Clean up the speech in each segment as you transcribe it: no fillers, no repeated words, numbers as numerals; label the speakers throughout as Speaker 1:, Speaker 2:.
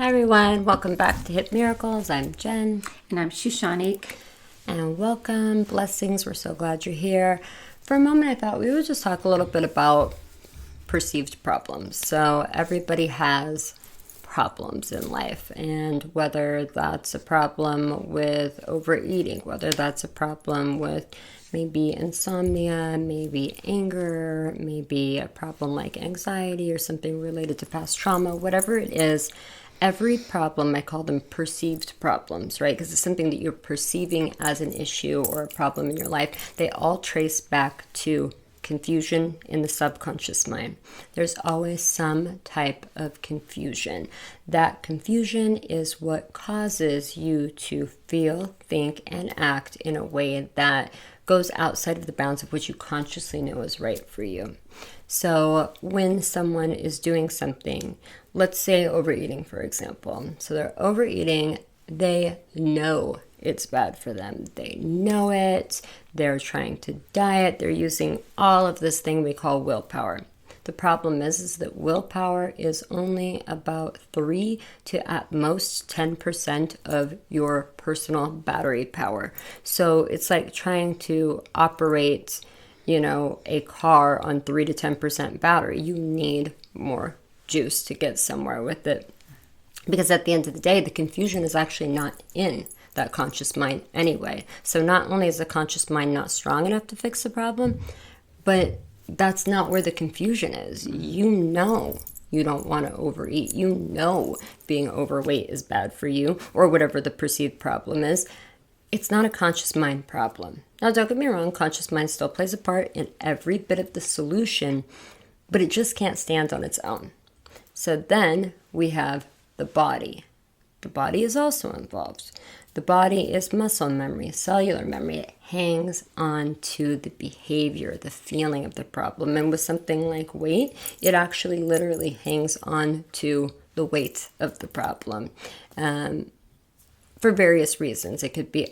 Speaker 1: Hi everyone, welcome back to HypMiracles. I'm Jen.
Speaker 2: And I'm Shushanek.
Speaker 1: And welcome, blessings. We're so glad you're here. For a moment I thought we would just talk a little bit about perceived problems. So everybody has problems in life, and whether that's a problem with overeating, whether that's a problem with maybe insomnia, maybe anger, maybe a problem like anxiety or something related to past trauma, whatever it is, every problem, I call them perceived problems, right? Because it's something that you're perceiving as an issue or a problem in your life. They all trace back to confusion in the subconscious mind. There's always some type of confusion. That confusion is what causes you to feel, think, and act in a way that goes outside of the bounds of what you consciously know is right for you. So when someone is doing something, let's say overeating, for example. So they're overeating, they know it's bad for them. They know it. They're trying to diet. They're using all of this thing we call willpower. The problem is that willpower is only about 3 to at most 10% of your personal battery power. So it's like trying to operate, a car on 3 to 10% battery. You need more juice to get somewhere with it. Because at the end of the day, the confusion is actually not in that conscious mind anyway. So not only is the conscious mind not strong enough to fix the problem, but that's not where the confusion is. You know you don't want to overeat. You know being overweight is bad for you, or whatever the perceived problem is. It's not a conscious mind problem. Now, don't get me wrong, conscious mind still plays a part in every bit of the solution, but it just can't stand on its own. So then we have the body. The body is also involved. The body is muscle memory, cellular memory. It hangs on to the behavior, the feeling of the problem. And with something like weight, it actually literally hangs on to the weight of the problem. For various reasons. It could be,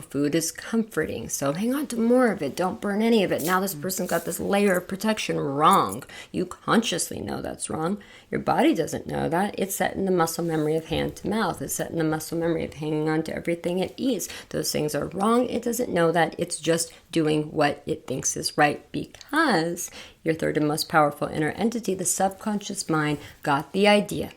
Speaker 1: food is comforting, so hang on to more of it. Don't burn any of it. Now this person got this layer of protection wrong. You consciously know that's wrong. Your body doesn't know that. It's set in the muscle memory of hand to mouth. It's set in the muscle memory of hanging on to everything it eats. Those things are wrong. It doesn't know that. It's just doing what it thinks is right, because your third and most powerful inner entity, the subconscious mind, got the idea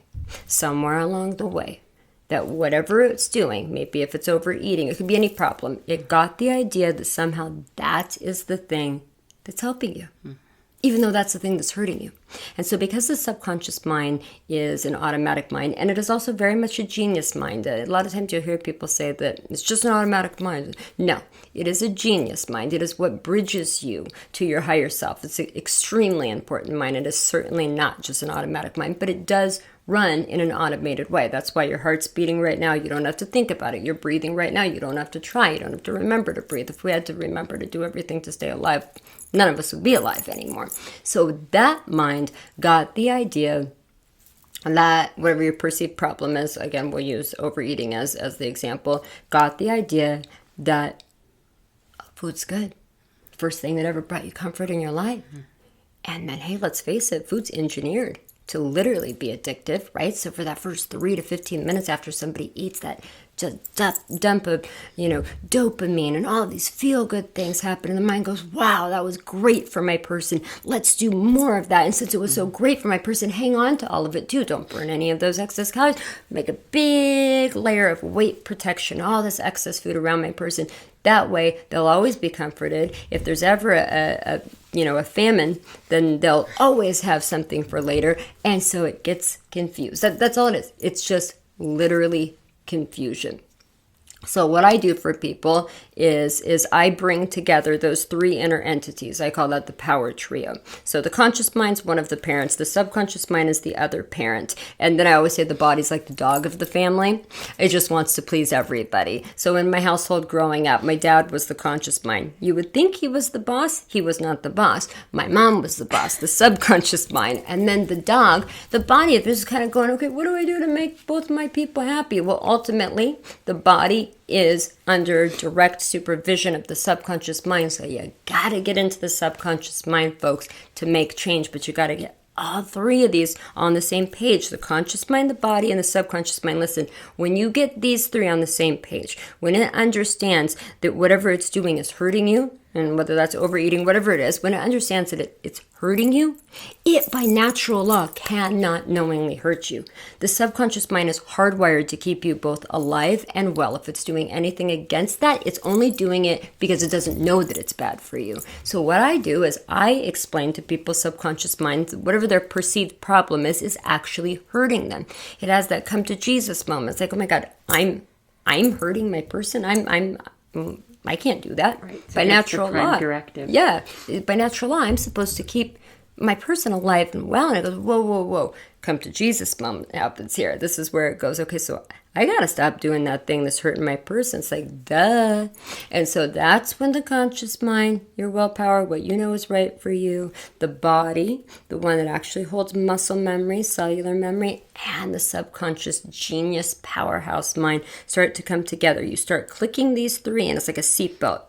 Speaker 1: somewhere along the way that whatever it's doing, maybe if it's overeating, it could be any problem, it got the idea that somehow that is the thing that's helping you, even though that's the thing that's hurting you. And so because the subconscious mind is an automatic mind, and it is also very much a genius mind. A lot of times you'll hear people say that it's just an automatic mind. No, it is a genius mind. It is what bridges you to your higher self. It's an extremely important mind. It is certainly not just an automatic mind, but it does run in an automated way. That's why your heart's beating right now. You don't have to think about it. You're breathing right now. You don't have to try. You don't have to remember to breathe. If we had to remember to do everything to stay alive, none of us would be alive anymore. So that mind got the idea that whatever your perceived problem is, again, we'll use overeating as the example, got the idea that food's good. First thing that ever brought you comfort in your life. And then, hey, let's face it, food's engineered to literally be addictive, right? So for that first 3 to 15 minutes after somebody eats, that just dump of, dopamine and all of these feel-good things happen, and the mind goes, wow, that was great for my person. Let's do more of that. And since it was so great for my person, hang on to all of it too. Don't burn any of those excess calories. Make a big layer of weight protection, all this excess food around my person. That way, they'll always be comforted. If there's ever a famine, then they'll always have something for later. And so it gets confused. That's all it is. It's just literally confusion. So what I do for people is I bring together those 3 inner entities. I call that the power trio. So the conscious mind's one of the parents. The subconscious mind is the other parent. And then I always say the body's like the dog of the family. It just wants to please everybody. So in my household growing up, my dad was the conscious mind. You would think he was the boss. He was not the boss. My mom was the boss, the subconscious mind. And then the dog, the body, is just kind of going, okay, what do I do to make both my people happy? Well, ultimately, the body is under direct supervision of the subconscious mind. So you gotta get into the subconscious mind, folks, to make change, but you gotta get all three of these on the same page, the conscious mind, the body, and the subconscious mind. Listen, when you get these three on the same page, when it understands that whatever it's doing is hurting you, and whether that's overeating, whatever it is, when it understands that it's hurting you, it by natural law cannot knowingly hurt you. The subconscious mind is hardwired to keep you both alive and well. If it's doing anything against that, it's only doing it because it doesn't know that it's bad for you. So what I do is I explain to people's subconscious minds that whatever their perceived problem is actually hurting them. It has that come to Jesus moment. It's like, oh my God, I'm hurting my person. I can't do that.
Speaker 2: Right. So
Speaker 1: by natural law.
Speaker 2: Directive.
Speaker 1: Yeah. By natural law, I'm supposed to keep my person alive and well. And it goes, whoa, whoa, whoa. Come to Jesus moment happens here. This is where it goes, okay, so I got to stop doing that thing that's hurting my person. It's like, duh. And so that's when the conscious mind, your willpower, what you know is right for you, the body, the one that actually holds muscle memory, cellular memory, and the subconscious genius powerhouse mind start to come together. You start clicking these three, and it's like a seatbelt.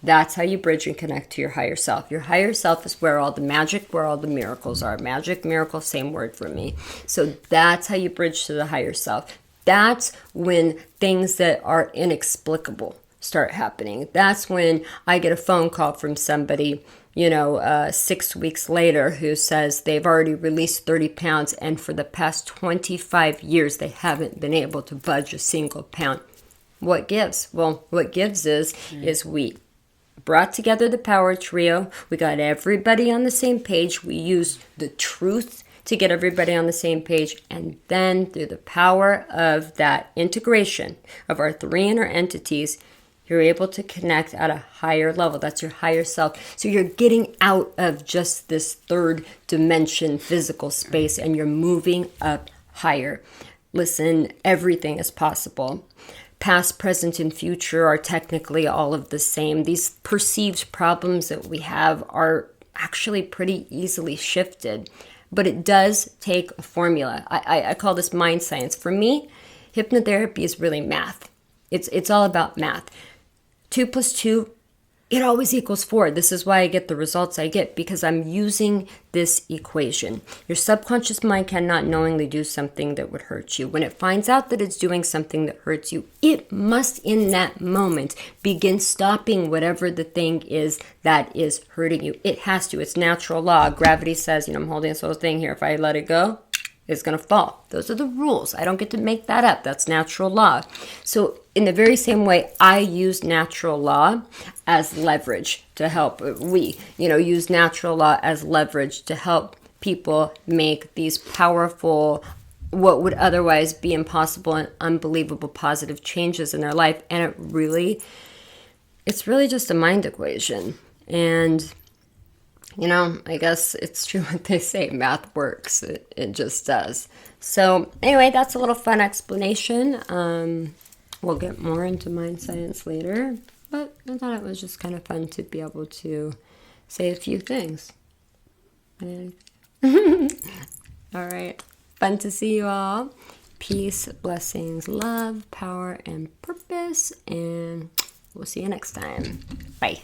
Speaker 1: That's how you bridge and connect to your higher self. Your higher self is where all the magic, where all the miracles are. Magic, miracle, same word for me. So that's how you bridge to the higher self. That's when things that are inexplicable start happening. That's when I get a phone call from somebody, 6 weeks later who says they've already released 30 pounds and for the past 25 years they haven't been able to budge a single pound. What gives? Well, what gives is we brought together the power trio. We got everybody on the same page. We used the truth to get everybody on the same page. And then through the power of that integration of our three inner entities, you're able to connect at a higher level. That's your higher self. So you're getting out of just this third dimension physical space and you're moving up higher. Listen, everything is possible. Past, present, and future are technically all of the same. These perceived problems that we have are actually pretty easily shifted, but it does take a formula. I call this mind science. For me, hypnotherapy is really math. It's all about math. 2 + 2, it always equals 4. This is why I get the results I get, because I'm using this equation. Your subconscious mind cannot knowingly do something that would hurt you. When it finds out that it's doing something that hurts you, it must in that moment begin stopping whatever the thing is that is hurting you. It has to. It's natural law. Gravity says, I'm holding this little thing here. If I let it go, it's going to fall. Those are the rules. I don't get to make that up. That's natural law. So in the very same way, I use natural law as leverage to help. We, use natural law as leverage to help people make these powerful, what would otherwise be impossible and unbelievable positive changes in their life. And it's really just a mind equation. And I guess it's true what they say, math works. It just does. So anyway, that's a little fun explanation. We'll get more into mind science later, but I thought it was just kind of fun to be able to say a few things. All right. Fun to see you all. Peace, blessings, love, power, and purpose. And we'll see you next time. Bye.